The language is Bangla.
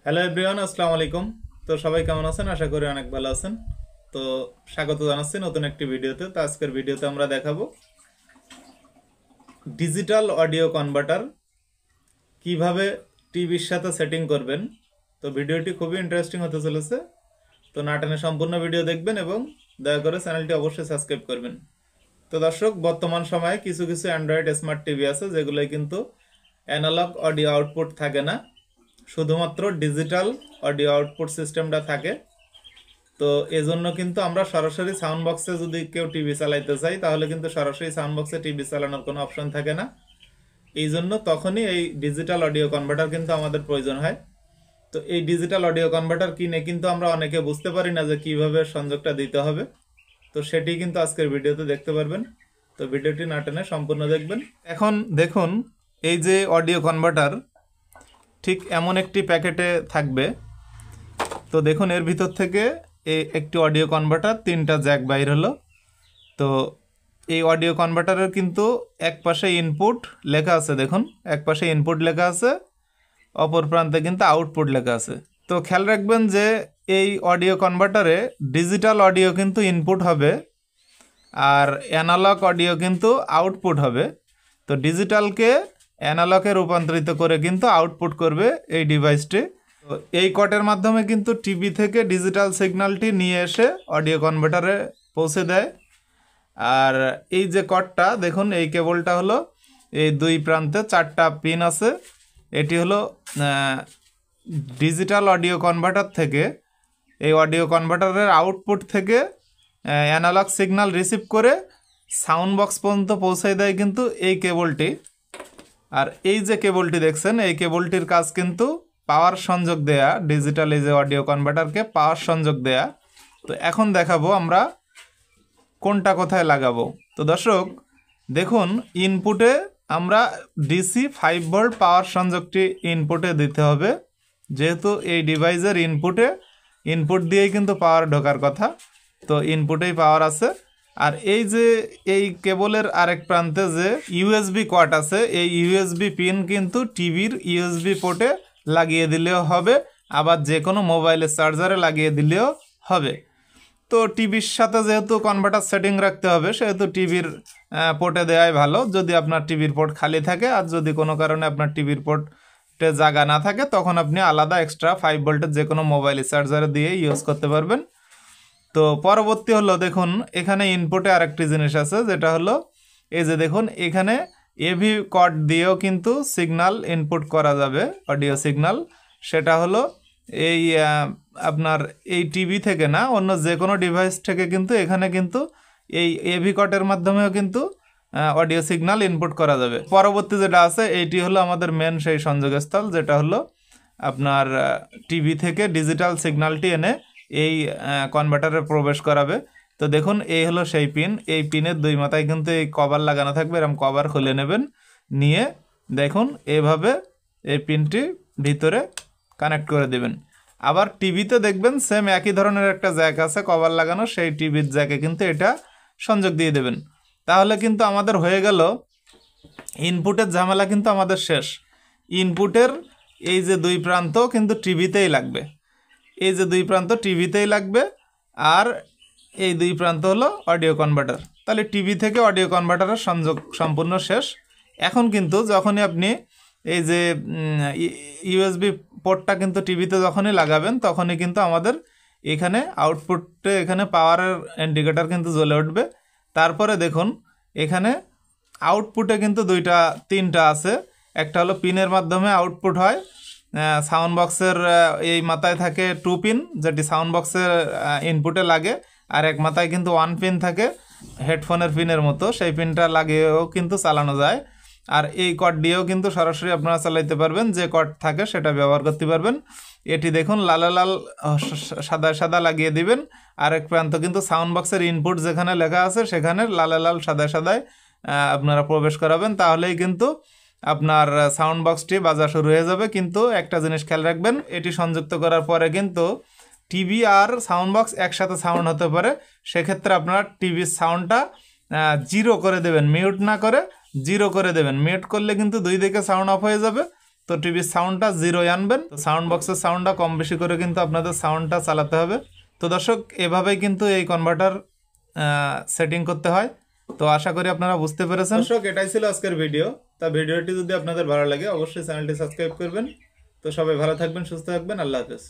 হ্যালো এভরিওয়ান, আসসালামু আলাইকুম। তো সবাই কেমন আছেন? আশা করি অনেক ভালো আছেন। তো স্বাগত জানাচ্ছি নতুন একটি ভিডিওতে। তো আজকের ভিডিওতে আমরা দেখাবো ডিজিটাল অডিও কনভার্টার কিভাবে টিভির সাথে সেটিং করবেন। তো ভিডিওটি খুবই ইন্টারেস্টিং হতে চলেছে। তো না টেনে সম্পূর্ণ ভিডিও দেখবেন এবং দয়া করে চ্যানেলটি অবশ্যই সাবস্ক্রাইব করবেন। তো দর্শক, বর্তমান সময়ে কিছু কিছু অ্যান্ড্রয়েড স্মার্ট টিভি আছে যেগুলোয় কিন্তু অ্যানালগ অডিও আউটপুট থাকে না, শুধুমাত্র ডিজিটাল অডিও আউটপুট সিস্টেমটা থাকে। তো এজন্য কিন্তু আমরা সরাসরি সাউন্ড বক্সে যদি কেউ টিভি চালাইতে চাই তাহলে কিন্তু সরাসরি সাউন্ড বক্সে টিভি চালানোর কোনো অপশন থাকে না। এই জন্য তখনই এই ডিজিটাল অডিও কনভার্টার কিন্তু আমাদের প্রয়োজন হয়। তো এই ডিজিটাল অডিও কনভার্টার কিনে কিন্তু আমরা অনেকে বুঝতে পারি না যে কিভাবে সংযোগটা দিতে হবে। তো সেটি কিন্তু আজকের ভিডিওতে দেখতে পারবেন। তো ভিডিওটি না টেনে সম্পূর্ণ দেখবেন। এখন দেখুন, এই যে অডিও কনভার্টার ঠিক এমন একটি প্যাকেটে থাকবে। তো দেখুন, এর ভিতর থেকে একটি অডিও কনভার্টার, তিনটা জ্যাক বাইর হলো। তো এই অডিও কনভার্টারের কিন্তু এক পাশে ইনপুট লেখা আছে, দেখুন এক পাশে ইনপুট লেখা আছে, অপর প্রান্তে কিন্তু আউটপুট লেখা আছে। তো খেয়াল রাখবেন যে এই অডিও কনভার্টারে ডিজিটাল অডিও কিন্তু ইনপুট হবে আর অ্যানালগ অডিও কিন্তু আউটপুট হবে। তো ডিজিটালকে অ্যানালগে রূপান্তরিত করে কিন্তু আউটপুট করবে এই ডিভাইসটি। তো এই কটের মাধ্যমে কিন্তু টিভি থেকে ডিজিটাল সিগন্যালটি নিয়ে এসে অডিও কনভার্টারে পৌঁছে দেয়। আর এই যে কটটা দেখুন, এই কেবলটা হলো এই দুই প্রান্তে চারটা পিন আছে। এটি হলো ডিজিটাল অডিও কনভার্টার থেকে এই অডিও কনভার্টারের আউটপুট থেকে অ্যানালগ সিগন্যাল রিসিভ করে সাউন্ড বক্স পর্যন্ত পৌঁছে দেয় কিন্তু এই কেবলটি। আর এই যে কেবলটি দেখছেন, এই কেবলটির কাজ কিন্তু পাওয়ার সংযোগ দেয়া, ডিজিটাল এই যে অডিও কনভার্টারকে পাওয়ার সংযোগ দেয়া। তো এখন দেখাবো আমরা কোনটা কোথায় লাগাবো। তো দর্শক দেখুন, ইনপুটে আমরা ডিসি 5 ভোল্ট পাওয়ার সংযোগটি ইনপুটে দিতে হবে, যেহেতু এই ডিভাইসের ইনপুট দিয়েই কিন্তু পাওয়ার ঢোকার কথা। তো ইনপুটেই পাওয়ার আছে। আর এই যে এই কেবলের আরেক প্রান্তে যে ইউএসবি কর্ড আছে, এই ইউএসবি পিন কিন্তু টিভির ইউএসবি পোর্টে লাগিয়ে দিলেও হবে, আবার যে কোনো মোবাইলের চার্জারে লাগিয়ে দিলেও হবে। তো টিভির সাথে যেহেতু কনভার্টার সেটিং রাখতে হবে, সেহেতু টিভির পোর্টে দেওয়াই ভালো, যদি আপনার টিভির পোর্ট খালি থাকে। আর যদি কোনো কারণে আপনার টিভির পোর্টে জায়গা না থাকে, তখন আপনি আলাদা এক্সট্রা 5 ভোল্টের যে কোনো মোবাইল চার্জারে দিয়ে ইউজ করতে পারবেন। তো পরবর্তী হলো, দেখুন এখানে ইনপুটে আরেকটি জিনিস আছে, যেটা হলো এই যে দেখুন, এখানে এভি কর্ড দিয়েও কিন্তু সিগন্যাল ইনপুট করা যাবে, অডিও সিগন্যাল। সেটা হলো এই আপনার এই টিভি থেকে না, অন্য যে কোনো ডিভাইস থেকে কিন্তু এখানে কিন্তু এই এভি কর্ডের মাধ্যমেও কিন্তু অডিও সিগন্যাল ইনপুট করা যাবে। পরবর্তী যেটা আছে, এইটি হলো আমাদের মেন সেই সংযোগস্থল, যেটা হলো আপনার টিভি থেকে ডিজিটাল সিগন্যালটি এনে এই কনভার্টারে প্রবেশ করাবে। তো দেখুন, এই হলো সেই পিন। এই পিনের দুই মাথায় কিন্তু এই কভার লাগানো থাকবে, এরকম কভার খুলে নেবেন, নিয়ে দেখুন এইভাবে এই পিনটি ভিতরে কানেক্ট করে দেবেন। আবার টিভিতে দেখবেন সেম একই ধরনের একটা জ্যাক আছে কভার লাগানো, সেই টিভির জ্যাকে কিন্তু এটা সংযোগ দিয়ে দেবেন। তাহলে কিন্তু আমাদের হয়ে গেল ইনপুটের ঝামেলা কিন্তু আমাদের শেষ। ইনপুটের এই যে দুই প্রান্ত কিন্তু টিভিতেই লাগবে, এই যে দুই প্রান্ত টিভিতেই লাগবে, আর এই দুই প্রান্ত হলো অডিও কনভার্টার। তাহলে টিভি থেকে অডিও কনভার্টারের সংযোগ সম্পূর্ণ শেষ। এখন কিন্তু যখনই আপনি এই যে ইউএসবি পোর্টটা কিন্তু টিভিতে যখনই লাগাবেন, তখনই কিন্তু আমাদের এখানে আউটপুটে এখানে পাওয়ারের ইন্ডিকেটর কিন্তু জ্বলে উঠবে। তারপরে দেখুন এখানে আউটপুটে কিন্তু তিনটা আছে। একটা হলো পিনের মাধ্যমে আউটপুট হয়, সাউন্ড বক্সের এই মাথায় থাকে 2 পিন, যেটি সাউন্ড বক্সের ইনপুটে লাগে। আর এক মাথায় কিন্তু 1 পিন থাকে হেডফোনের পিনের মতো, সেই পিনটা লাগিয়েও কিন্তু চালানো যায়। আর এই কর্ড দিয়েও কিন্তু সরাসরি আপনারা চালাইতে পারবেন, যে কর্ড থাকে সেটা ব্যবহার করতে পারবেন। এটি দেখুন লাল লাল সাদা সাদা লাগিয়ে দিবেন। আরেক প্রান্ত কিন্তু সাউন্ড বক্সের ইনপুট যেখানে লেখা আছে সেখানে লাল লাল সাদা সাদায় আপনারা প্রবেশ করাবেন, তাহলেই কিন্তু আপনার সাউন্ড বক্সটি বাজা শুরু হয়ে যাবে। কিন্তু একটা জিনিস খেয়াল রাখবেন, এটি সংযুক্ত করার পরে কিন্তু টিভি আর সাউন্ড বক্স একসাথে সাউন্ড হতে পারে। সেক্ষেত্রে আপনারা টিভির সাউন্ডটা 0 করে দেবেন, মিউট না করে 0 করে দেবেন। মিউট করলে কিন্তু দুই দিকে সাউন্ড অফ হয়ে যাবে। তো টিভির সাউন্ডটা 0 আনবেন। তো সাউন্ড বক্সের সাউন্ডটা কম বেশি করে কিন্তু আপনাদের সাউন্ডটা চালাতে হবে। তো দর্শক, এভাবেই কিন্তু এই কনভার্টার সেটিং করতে হয়। তো আশা করি আপনারা বুঝতে পেরেছেন। দর্শক, এটাই ছিল আজকের ভিডিও। তা ভিডিওটি যদি আপনাদের ভালো লাগে অবশ্যই চ্যানেলটি সাবস্ক্রাইব করবেন। তো সবাই ভালো থাকবেন, সুস্থ থাকবেন, আল্লাহ হাফেজ।